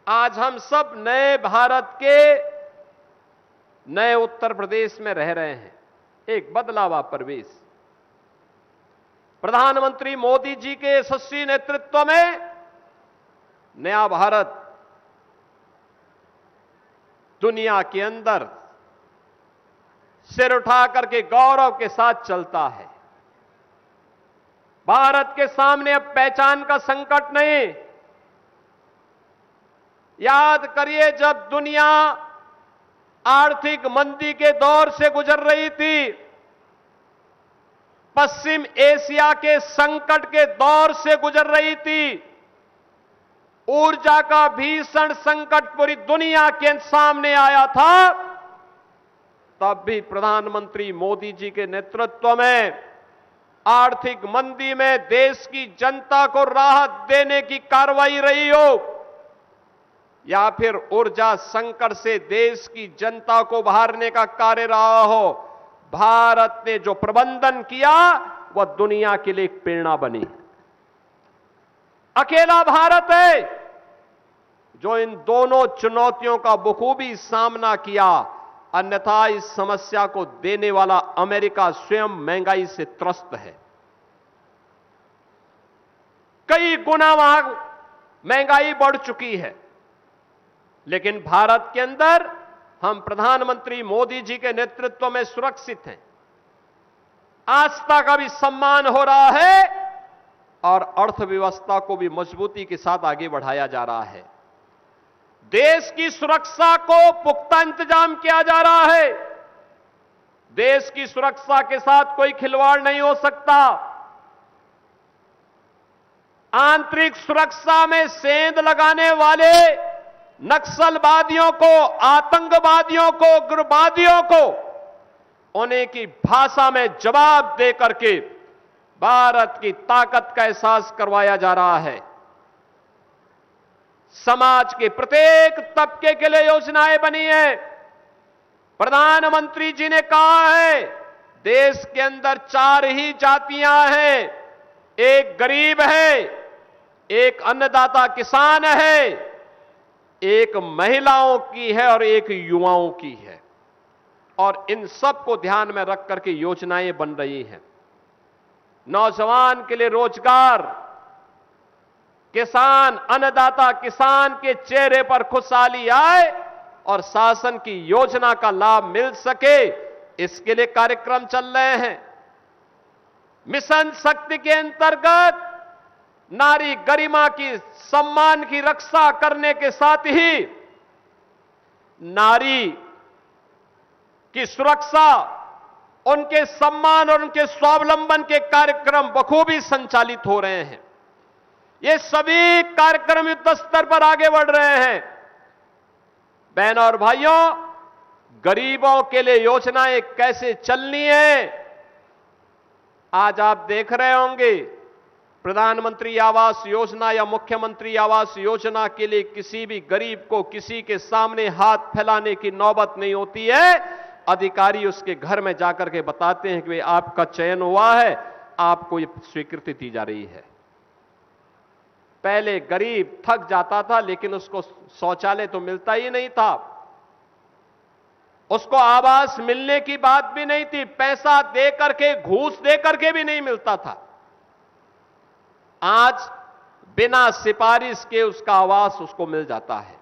आज हम सब नए भारत के नए उत्तर प्रदेश में रह रहे हैं। एक बदला हुआ परिवेश, प्रधानमंत्री मोदी जी के यशस्वी नेतृत्व में नया भारत दुनिया के अंदर सिर उठा करके गौरव के साथ चलता है। भारत के सामने अब पहचान का संकट नहीं। याद करिए, जब दुनिया आर्थिक मंदी के दौर से गुजर रही थी, पश्चिम एशिया के संकट के दौर से गुजर रही थी, ऊर्जा का भीषण संकट पूरी दुनिया के सामने आया था, तब भी प्रधानमंत्री मोदी जी के नेतृत्व में आर्थिक मंदी में देश की जनता को राहत देने की कार्रवाई रही हो या फिर ऊर्जा संकट से देश की जनता को उभारने का कार्य रहा हो, भारत ने जो प्रबंधन किया वह दुनिया के लिए एक प्रेरणा बनी। अकेला भारत है जो इन दोनों चुनौतियों का बखूबी सामना किया, अन्यथा इस समस्या को देने वाला अमेरिका स्वयं महंगाई से त्रस्त है। कई गुना वहां महंगाई बढ़ चुकी है, लेकिन भारत के अंदर हम प्रधानमंत्री मोदी जी के नेतृत्व में सुरक्षित हैं। आस्था का भी सम्मान हो रहा है और अर्थव्यवस्था को भी मजबूती के साथ आगे बढ़ाया जा रहा है। देश की सुरक्षा को पुख्ता इंतजाम किया जा रहा है। देश की सुरक्षा के साथ कोई खिलवाड़ नहीं हो सकता। आंतरिक सुरक्षा में सेंध लगाने वाले नक्सलवादियों को, आतंकवादियों को, उग्रवादियों को उन्हीं की भाषा में जवाब दे करके भारत की ताकत का एहसास करवाया जा रहा है। समाज के प्रत्येक तबके के लिए योजनाएं बनी है। प्रधानमंत्री जी ने कहा है, देश के अंदर 4 ही जातियां हैं, एक गरीब है, एक अन्नदाता किसान है, एक महिलाओं की है और एक युवाओं की है। और इन सब को ध्यान में रख करके योजनाएं बन रही हैं। नौजवान के लिए रोजगार, किसान, अन्नदाता किसान के चेहरे पर खुशहाली आए और शासन की योजना का लाभ मिल सके, इसके लिए कार्यक्रम चल रहे हैं। मिशन शक्ति के अंतर्गत नारी गरिमा की, सम्मान की रक्षा करने के साथ ही नारी की सुरक्षा, उनके सम्मान और उनके स्वावलंबन के कार्यक्रम बखूबी संचालित हो रहे हैं। ये सभी कार्यक्रम युद्ध स्तर पर आगे बढ़ रहे हैं। बहनों और भाइयों, गरीबों के लिए योजनाएं कैसे चलनी है, आज आप देख रहे होंगे। प्रधानमंत्री आवास योजना या मुख्यमंत्री आवास योजना के लिए किसी भी गरीब को किसी के सामने हाथ फैलाने की नौबत नहीं होती है। अधिकारी उसके घर में जाकर के बताते हैं कि आपका चयन हुआ है, आपको ये स्वीकृति दी जा रही है। पहले गरीब थक जाता था, लेकिन उसको शौचालय तो मिलता ही नहीं था, उसको आवास मिलने की बात भी नहीं थी, पैसा दे करके, घूस दे करके भी नहीं मिलता था। आज बिना सिफारिश के उसका आवास उसको मिल जाता है।